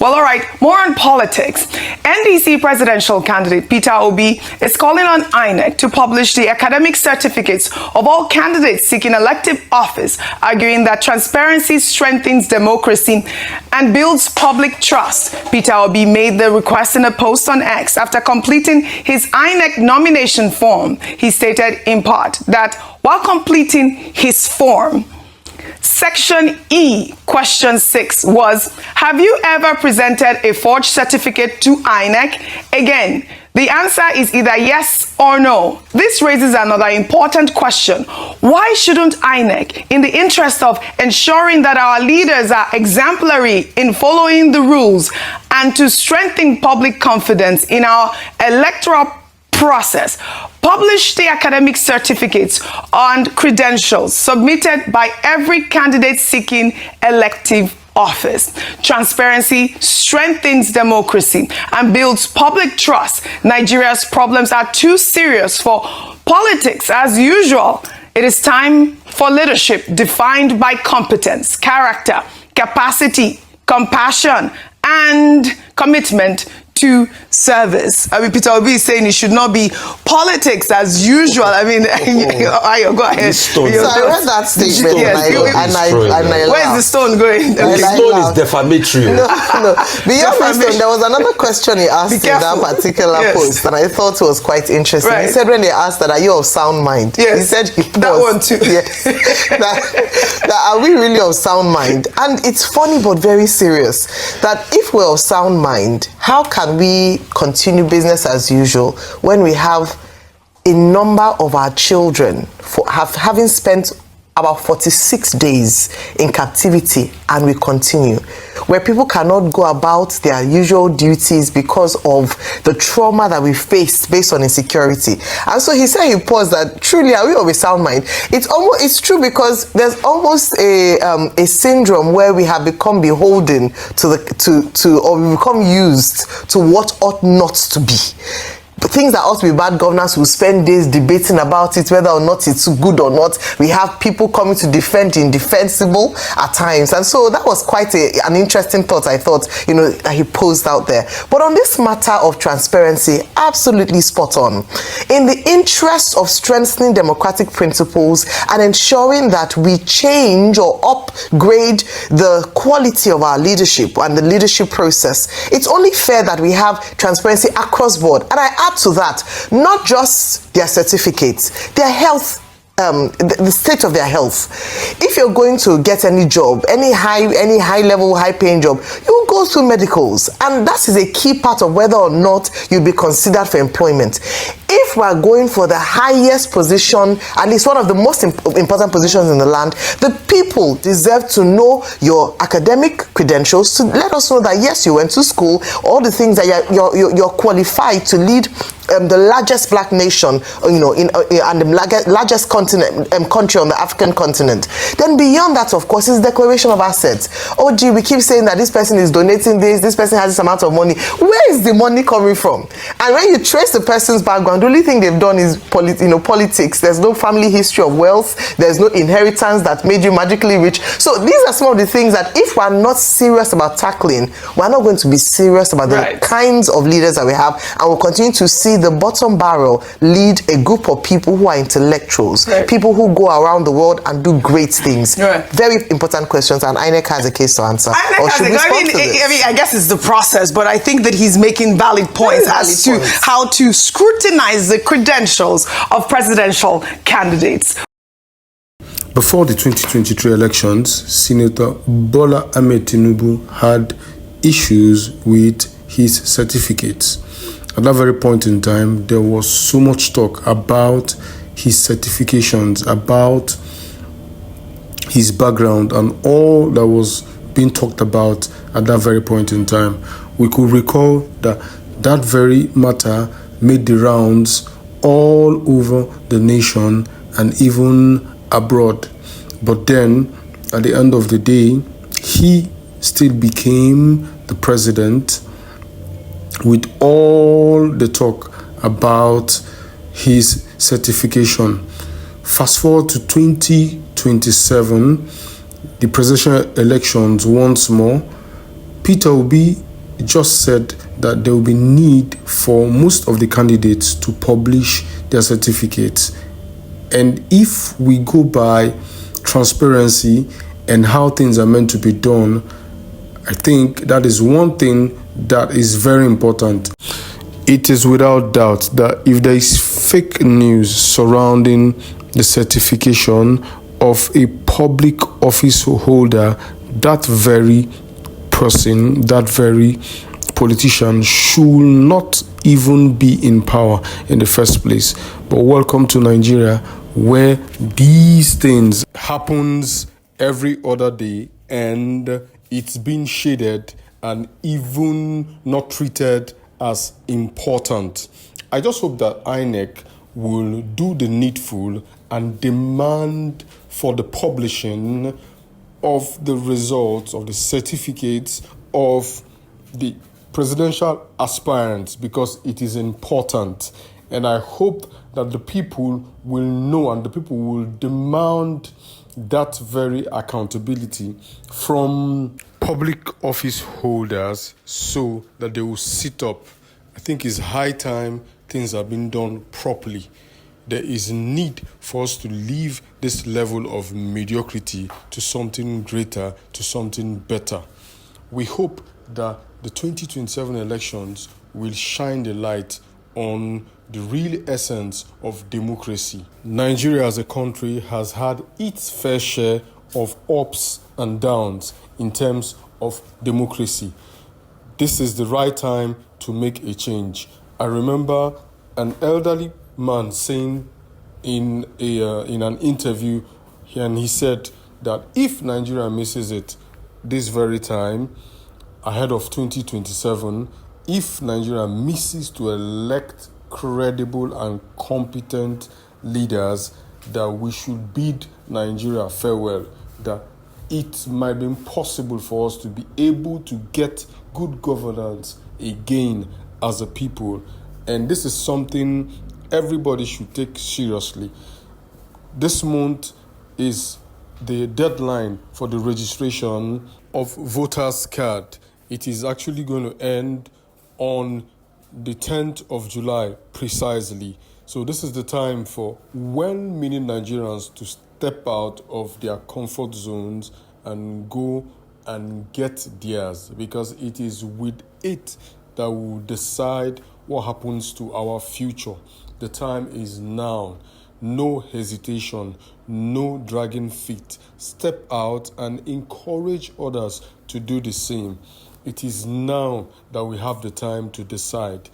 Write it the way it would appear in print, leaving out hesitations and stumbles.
Well, all right, more on politics. NDC presidential candidate Peter Obi is calling on INEC to publish the academic certificates of all candidates seeking elective office, arguing that transparency strengthens democracy and builds public trust. Peter Obi made the request in a post on X after completing his INEC nomination form. He stated in part that while completing his form, Section E, question 6 was, have you ever presented a forged certificate to INEC? Again, the answer is either yes or no. This raises another important question. Why shouldn't INEC, in the interest of ensuring that our leaders are exemplary in following the rules and to strengthen public confidence in our electoral process, publish the academic certificates and credentials submitted by every candidate seeking elective office? Transparency strengthens democracy and builds public trust. Nigeria's problems are too serious for politics as usual. It is time for leadership defined by competence, character, capacity, compassion, and commitment to service. I mean, Peter Obi is saying it should not be politics as usual. I mean, go ahead. So I read that statement and where's the stone going? The stone is defamatory. No. Beyond the stone, there was another question he asked in that particular post that I thought was quite interesting. Right. He said when they asked that, are you of sound mind? Yes. He said he that was. One too. Yes. that are we really of sound mind? And it's funny but very serious that if we're of sound mind, how can we continue business as usual when we have a number of our children having spent about 46 days in captivity, and we continue, where people cannot go about their usual duties because of the trauma that we faced based on insecurity? And so he said, he paused, that truly, are we of a sound mind? It's true, because there's almost a syndrome where we have become beholden or we become used to what ought not to be. Things that ought to be bad governance, will spend days debating about it, whether or not it's good or not. We have people coming to defend the indefensible at times. And so that was quite an interesting thought, I thought, that he posed out there. But on this matter of transparency, absolutely spot on. In the interest of strengthening democratic principles and ensuring that we change or upgrade the quality of our leadership and the leadership process, it's only fair that we have transparency across board. And I add to that, not just their certificates, their health, the state of their health. If you're going to get any job, any high level, high paying job, you will go through medicals, and that is a key part of whether or not you'll be considered for employment. If we're going for the highest position, at least one of the most important positions in the land, the people deserve to know your academic credentials to let us know that yes, you went to school, all the things that you're qualified to lead the largest black nation, and the largest country on the African continent. Then beyond that, of course, is declaration of assets. Oh gee, we keep saying that this person is donating this person has this amount of money. Where is the money coming from? And when you trace the person's background, the only thing they've done is politics. There's no family history of wealth. There's no inheritance that made you magically rich. So these are some of the things that if we're not serious about tackling, we're not going to be serious about the kinds of leaders that we have, and we'll continue to see the bottom barrel lead a group of people who are intellectuals, people who go around the world and do great things. Very important questions, and INEC has a case to answer. I guess it's the process, but I think that he's making valid points as to how to scrutinize the credentials of presidential candidates. Before the 2023 elections, Senator Bola Ahmed Tinubu had issues with his certificates. At that very point in time, there was so much talk about his certifications, about his background, and all that was being talked about at that very point in time. We could recall that that very matter made the rounds all over the nation and even abroad. But then, at the end of the day, he still became the president with all the talk about his certification. Fast forward to 2027, the presidential elections once more. Peter Obi just said that there will be need for most of the candidates to publish their certificates. And if we go by transparency and how things are meant to be done, I think that is one thing that is very important. It is without doubt that if there is fake news surrounding the certification of a public office holder, that very person, that very politician should not even be in power in the first place. But welcome to Nigeria, where these things happens every other day, and it's been shaded and even not treated as important. I just hope that INEC will do the needful and demand for the publishing of the results of the certificates of the presidential aspirants, because it is important. And I hope that the people will know and the people will demand that very accountability from public office holders so that they will sit up. I think it's high time things are being done properly. There is need for us to leave this level of mediocrity to something greater, to something better. We hope that the 2027 elections will shine the light on the real essence of democracy. Nigeria as a country has had its fair share of ups and downs in terms of democracy. This is the right time to make a change. I remember an elderly man saying in an interview, and he said that if Nigeria misses it this very time, ahead of 2027, if Nigeria misses to elect credible and competent leaders, that we should bid Nigeria farewell, that it might be impossible for us to be able to get good governance again as a people. And this is something everybody should take seriously. This month is the deadline for the registration of voters' card. It is actually going to end on the 10th of July precisely. So this is the time for well-meaning Nigerians to step out of their comfort zones and go and get theirs, because it is with it that we will decide what happens to our future. The time is now. No hesitation, no dragging feet. Step out and encourage others to do the same. It is now that we have the time to decide.